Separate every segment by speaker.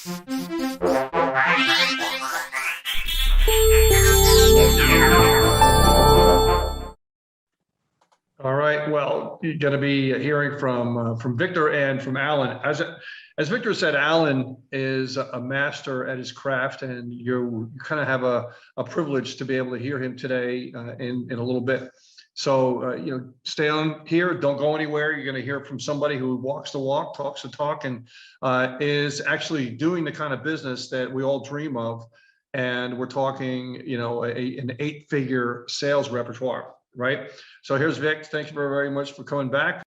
Speaker 1: All right. Well, you're going to be hearing from Victor and from Alan. As Victor said, Alan is a master at his craft, and you kind of have a privilege to be able to hear him today in a little bit. So stay on here. Don't go anywhere. You're going to hear from somebody who walks the walk, talks the talk, and is actually doing the kind of business that we all dream of. And we're talking, an 8-figure sales repertoire. Right. So here's Vic. Thank you very much for coming back.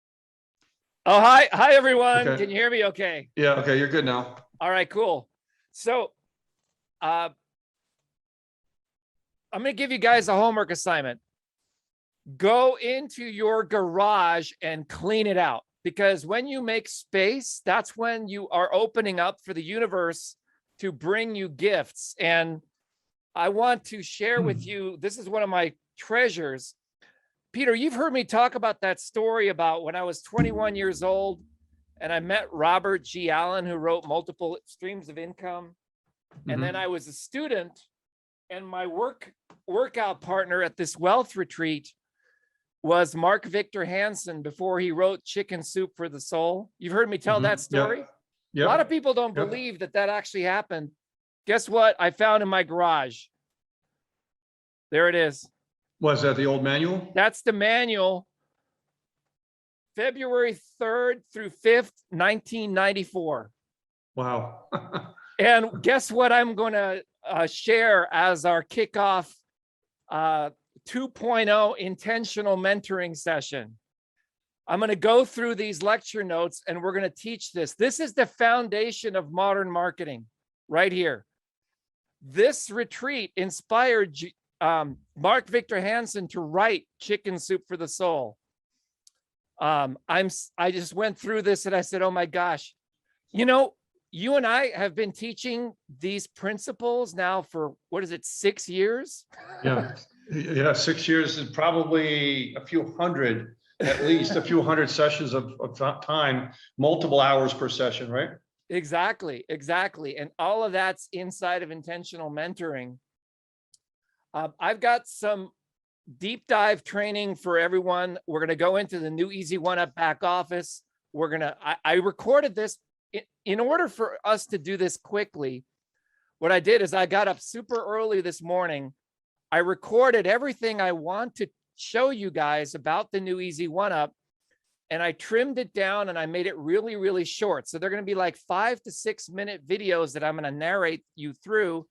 Speaker 2: Oh, hi everyone.
Speaker 1: Okay.
Speaker 2: Can you hear me okay?
Speaker 1: Yeah. Okay. You're good now.
Speaker 2: All right, cool. So I'm going to give you guys a homework assignment. Go into your garage and clean it out, because when you make space, that's when you are opening up for the universe to bring you gifts. And I want to share with you, this is one of my treasures. Peter, you've heard me talk about that story about when I was 21 years old and I met Robert G. Allen, who wrote Multiple Streams of Income. And then I was a student, and my workout partner at this wealth retreat was Mark Victor Hansen before he wrote Chicken Soup for the Soul. You've heard me tell that story?
Speaker 1: Yep. Yep.
Speaker 2: A lot of people don't believe that actually happened. Guess what I found in my garage? There it is.
Speaker 1: Was that the old manual?
Speaker 2: That's the manual. February 3rd through 5th, 1994.
Speaker 1: Wow.
Speaker 2: And guess what I'm going to share as our kickoff 2.0 intentional mentoring session. I'm going to go through these lecture notes and we're going to teach this. This is the foundation of modern marketing right here. This retreat inspired Mark Victor Hansen to write Chicken Soup for the Soul. I just went through this and I said, oh my gosh, you and I have been teaching these principles now for, 6 years?
Speaker 1: Yeah. 6 years is probably a few hundred, at least a few hundred sessions of time, multiple hours per session, right?
Speaker 2: Exactly. And all of that's inside of intentional mentoring. I've got some deep dive training for everyone. We're going to go into the new Easy One Up back office. I recorded this in order for us to do this quickly. What I did is I got up super early this morning. I recorded everything I want to show you guys about the new Easy One Up, and I trimmed it down and I made it really, really short. So they're going to be like 5 to 6 minute videos that I'm going to narrate you through.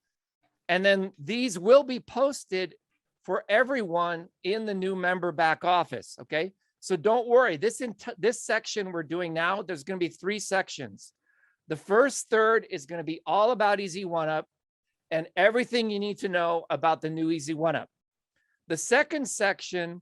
Speaker 2: And then these will be posted for everyone in the new member back office. Okay. So don't worry. This section we're doing now, there's going to be 3 sections. The first third is going to be all about Easy One Up and everything you need to know about the new Easy One Up. The second section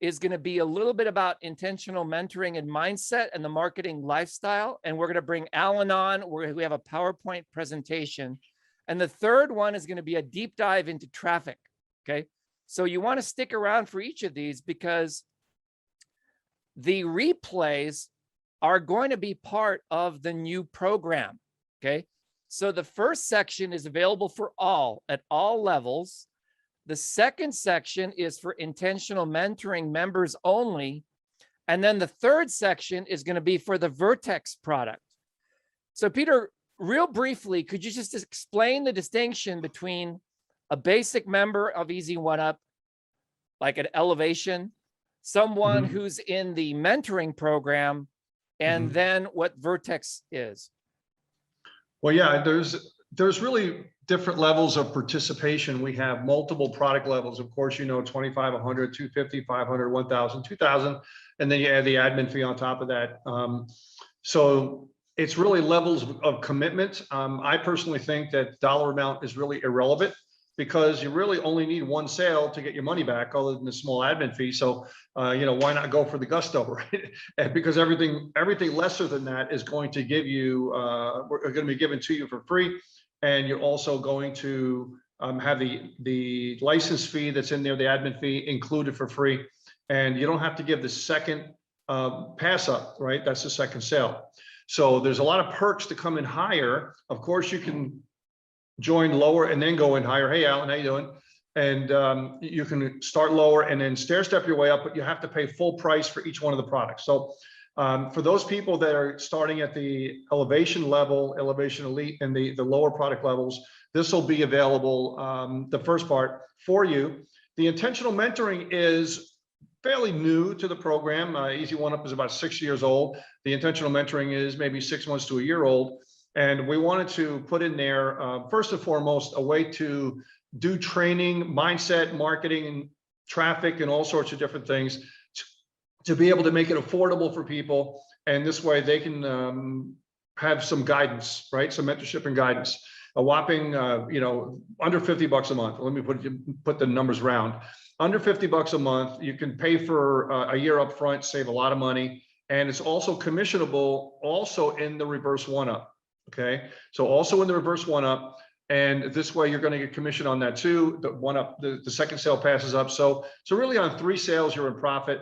Speaker 2: is going to be a little bit about intentional mentoring and mindset and the marketing lifestyle. And we're going to bring Alan on, where we have a PowerPoint presentation. And the third one is going to be a deep dive into traffic. Okay. So you want to stick around for each of these because the replays are going to be part of the new program. Okay. So the first section is available for all at all levels. The second section is for intentional mentoring members only. And then the third section is going to be for the Vertex product. So Peter, real briefly, could you just explain the distinction between a basic member of Easy One Up, like an elevation, someone who's in the mentoring program, and then what Vertex is?
Speaker 1: Well, yeah, there's really different levels of participation. We have multiple product levels. Of course, 25, 100, 250, 500, 1,000, 2,000, and then you add the admin fee on top of that. So it's really levels of commitment. I personally think that dollar amount is really irrelevant, because you really only need one sale to get your money back, other than the small admin fee. So, why not go for the gusto, right? And because everything lesser than that is going to give you, going to be given to you for free. And you're also going to have the license fee that's in there, the admin fee, included for free. And you don't have to give the second pass up, right? That's the second sale. So there's a lot of perks to come in higher. Of course, you can join lower and then go in higher. Hey, Alan, how you doing? And you can start lower and then stair step your way up, but you have to pay full price for each one of the products. So for those people that are starting at the elevation level, elevation elite, and the lower product levels, this will be available, the first part for you. The intentional mentoring is fairly new to the program. Easy One Up is about 6 years old. The intentional mentoring is maybe 6 months to a year old. And we wanted to put in there, first and foremost, a way to do training, mindset, marketing, traffic, and all sorts of different things to be able to make it affordable for people. And this way they can have some guidance, right? Some mentorship and guidance. A whopping, under $50 a month. Let me put the numbers round. Under $50 a month, you can pay for a year up front, save a lot of money. And it's also commissionable also in the reverse one up. Okay. So also in the reverse one up. And this way you're going to get commission on that too. The one up, the second sale passes up. So really on 3 sales, you're in profit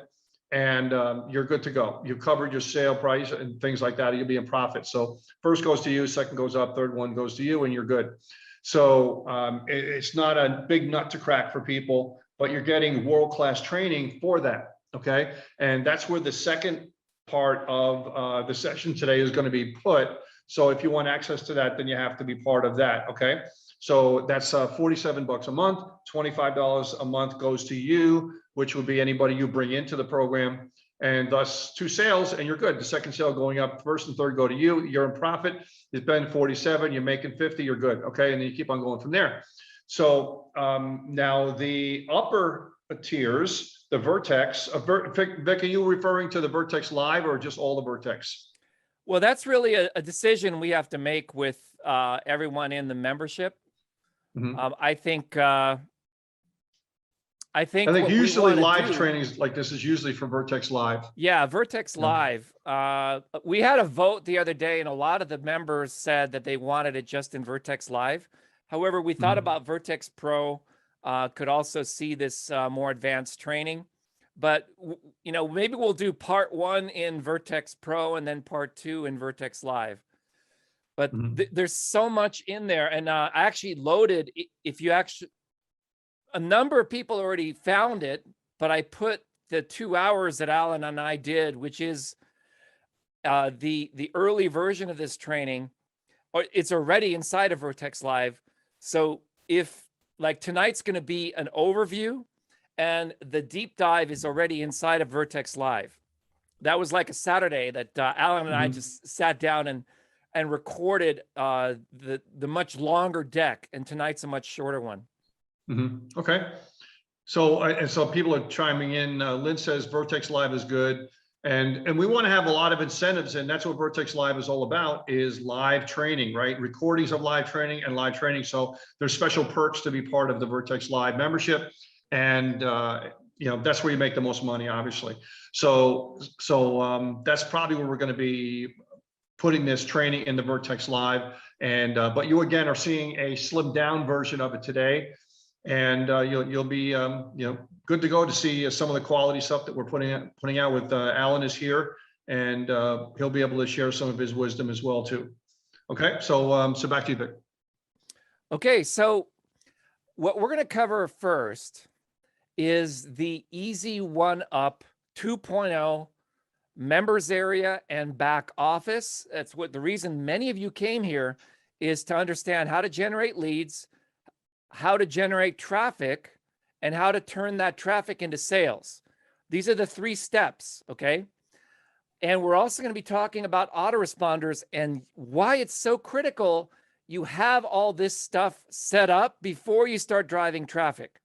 Speaker 1: and you're good to go. You've covered your sale price and things like that. You'll be in profit. So first goes to you, second goes up, third one goes to you, and you're good. So it's not a big nut to crack for people, but you're getting world-class training for that. Okay. And that's where the second part of the session today is going to be put. So if you want access to that, then you have to be part of that. Okay. So that's $47 a month, $25 a month goes to you, which would be anybody you bring into the program, and thus 2 sales and you're good. The second sale going up, first and third go to you. You're in profit. It's been 47, you're making 50, you're good. Okay. And then you keep on going from there. So now the upper tiers, the Vertex, Vic, are you referring to the Vertex Live or just all the Vertex?
Speaker 2: Well, that's really a decision we have to make with everyone in the membership.
Speaker 1: Mm-hmm.
Speaker 2: I think
Speaker 1: usually live trainings like this is usually from Vertex Live.
Speaker 2: Yeah, Vertex Live. We had a vote the other day, and a lot of the members said that they wanted it just in Vertex Live. However, we thought about Vertex Pro could also see this more advanced training. But maybe we'll do part 1 in Vertex Pro and then part 2 in Vertex Live. But there's so much in there, and I actually loaded. A number of people already found it, but I put the 2 hours that Alan and I did, which is the early version of this training. It's already inside of Vertex Live. So if like tonight's going to be an overview, and the deep dive is already inside of Vertex Live. That was like a Saturday that Alan and I just sat down and recorded the much longer deck, and tonight's a much shorter one.
Speaker 1: Okay. So people are chiming in. Lynn says Vertex Live is good. And we want to have a lot of incentives, and that's what Vertex Live is all about, is live training, right? Recordings of live training and live training. So there's special perks to be part of the Vertex Live membership. And that's where you make the most money, obviously. So that's probably where we're going to be putting this training in the Vertex Live. And but you again are seeing a slimmed down version of it today, and you'll be good to go to see some of the quality stuff that we're putting out with Alan is here, and he'll be able to share some of his wisdom as well too. Okay, so back to you, Vic.
Speaker 2: Okay, so what we're going to cover first is the Easy One Up 2.0 members area and back office. That's what the reason many of you came here is to understand how to generate leads, how to generate traffic, and how to turn that traffic into sales. These are the 3 steps, okay? And we're also going to be talking about autoresponders and why it's so critical you have all this stuff set up before you start driving traffic.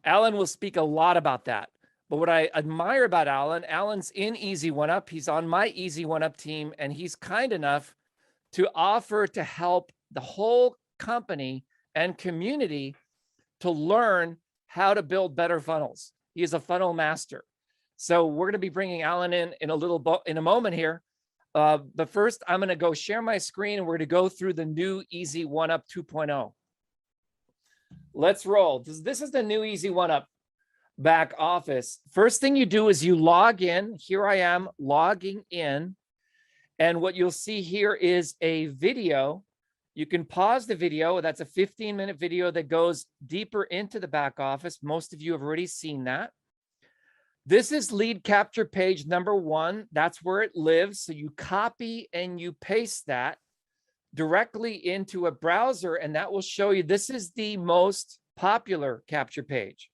Speaker 2: Alan will speak a lot about that. But what I admire about Alan's in Easy One Up. He's on my Easy One Up team, and he's kind enough to offer to help the whole company and community to learn how to build better funnels. He is a funnel master. So we're going to be bringing Alan in a moment here. But first, I'm going to go share my screen, and we're going to go through the new Easy One Up 2.0. Let's roll. This is the new Easy One Up back office. First thing you do is you log in. Here I am logging in. And what you'll see here is a video. You can pause the video. That's a 15-minute video that goes deeper into the back office. Most of you have already seen that. This is lead capture page number 1. That's where it lives. So you copy and you paste that directly into a browser, and that will show you this is the most popular capture page.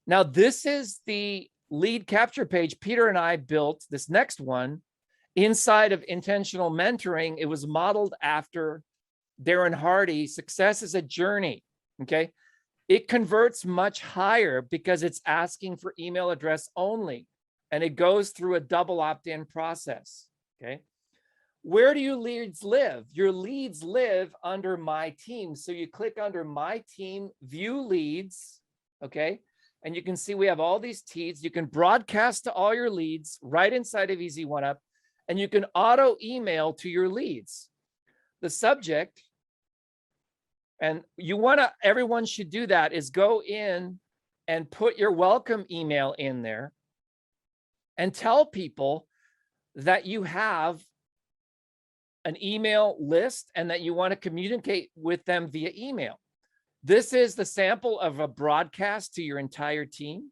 Speaker 2: Now, this is the lead capture page Peter and I built, this next one, inside of intentional mentoring. It was modeled after Darren Hardy, Success is a Journey. Okay. It converts much higher because it's asking for email address only, and it goes through a double opt-in process. Okay. Where do your leads live? Your leads live under My Team. So you click under My Team, View Leads. Okay. And you can see we have all these teams. You can broadcast to all your leads right inside of EZ1Up, and you can auto email to your leads. The subject, and everyone should do that, is go in and put your welcome email in there and tell people that you have an email list and that you want to communicate with them via email. This is the sample of a broadcast to your entire team.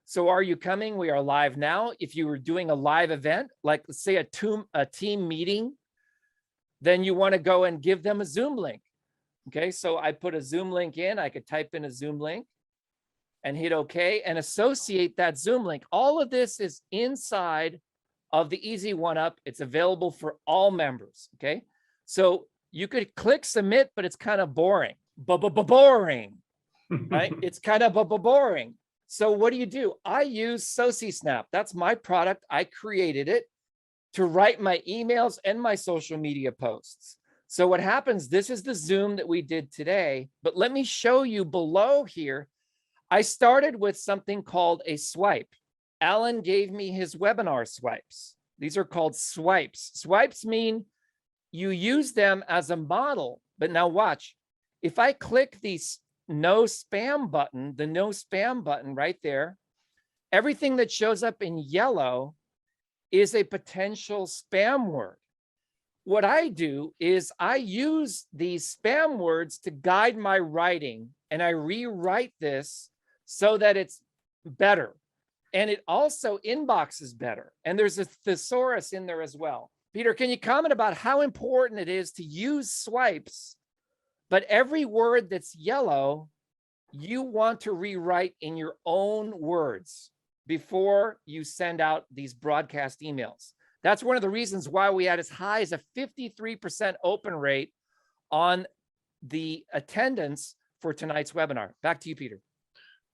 Speaker 2: So are you coming? We are live now. If you were doing a live event, like let's say a team meeting, then you want to go and give them a Zoom link. Okay, so I put a Zoom link in. I could type in a Zoom link and hit OK and associate that Zoom link. All of this is inside of the EZ1Up. It's available for all members. Okay, so you could click submit, but it's kind of boring. Boring, right? It's kind of boring. So what do? I use 𝗺cie_SNAP. That's my product. I created it to write my emails and my social media posts. So what happens, this is the Zoom that we did today, but let me show you below here. I started with something called a swipe. Alan gave me his webinar swipes. These are called swipes. Swipes mean you use them as a model, but now watch. If I click the no spam button, the no spam button right there, everything that shows up in yellow is a potential spam word. What I do is I use these spam words to guide my writing, and I rewrite this so that it's better. And it also inboxes better. And there's a thesaurus in there as well. Peter, can you comment about how important it is to use swipes, but every word that's yellow, you want to rewrite in your own words before you send out these broadcast emails? That's one of the reasons why we had as high as a 53% open rate on the attendance for tonight's webinar. Back to you, Peter.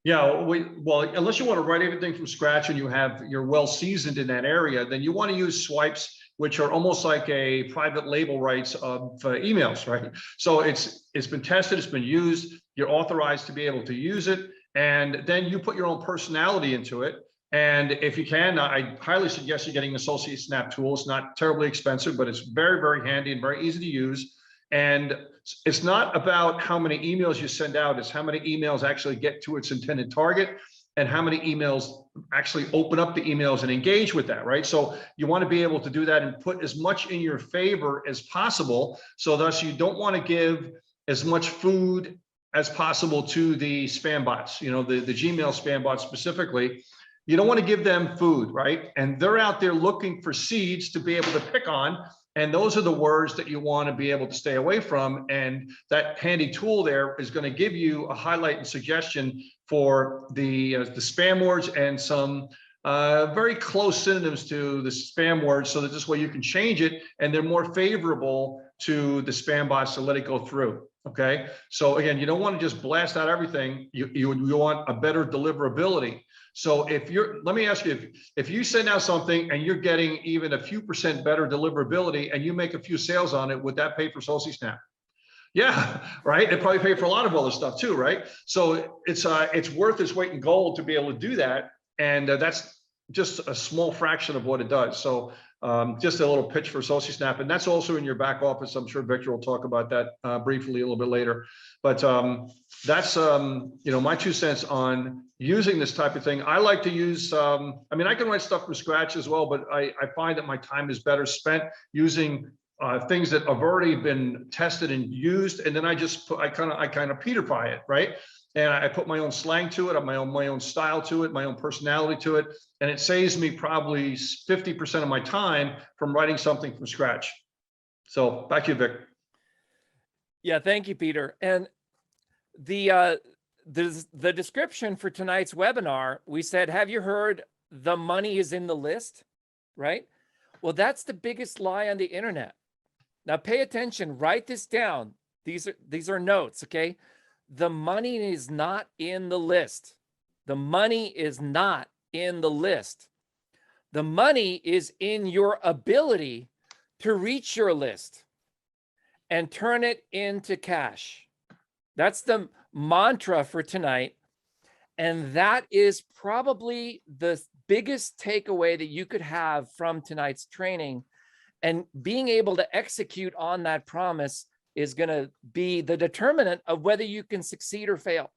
Speaker 1: Yeah, well, unless you want to write everything from scratch and you're well seasoned in that area, then you want to use swipes, which are almost like a private label rights of emails, right? So it's been tested, it's been used, you're authorized to be able to use it, and then you put your own personality into it. And if you can, I highly suggest you getting the 𝗺cie_SNAP tool. It's not terribly expensive, but it's very, very handy and very easy to use. And it's not about how many emails you send out, it's how many emails actually get to its intended target and how many emails actually open up the emails and engage with that, right? So you want to be able to do that and put as much in your favor as possible. So thus you don't want to give as much food as possible to the spam bots, the Gmail spam bots specifically. You don't want to give them food, right? And they're out there looking for seeds to be able to pick on. And those are the words that you want to be able to stay away from. And that handy tool there is going to give you a highlight and suggestion for the spam words and some very close synonyms to the spam words, so that this way you can change it and they're more favorable to the spam bots to let it go through. Okay. So again, you don't want to just blast out everything. You want a better deliverability. So let me ask you, if you send out something and you're getting even a few % better deliverability and you make a few sales on it, would that pay for 𝗺cie_SNAP? Yeah, right. It probably pay for a lot of other stuff too, right? So it's worth its weight in gold to be able to do that. And that's just a small fraction of what it does. So Just a little pitch for 𝗺cie_SNAP, and that's also in your back office. I'm sure Victor will talk about that briefly a little bit later. But that's my 2 cents on using this type of thing. I like to use. I mean, I can write stuff from scratch as well, but I find that my time is better spent using things that have already been tested and used, and then I kind of peterify it, right? And I put my own slang to it, my own style to it, my own personality to it, and it saves me probably 50% of my time from writing something from scratch. So back to you, Vic.
Speaker 2: Yeah, thank you, Peter. And the description for tonight's webinar, we said, have you heard the money is in the list, right? Well, that's the biggest lie on the internet. Now pay attention, write this down. These are notes, okay? The money is not in the list. The money is not in the list. The money is in your ability to reach your list and turn it into cash. That's the mantra for tonight. And that is probably the biggest takeaway that you could have from tonight's training. And being able to execute on that promise is going to be the determinant of whether you can succeed or fail.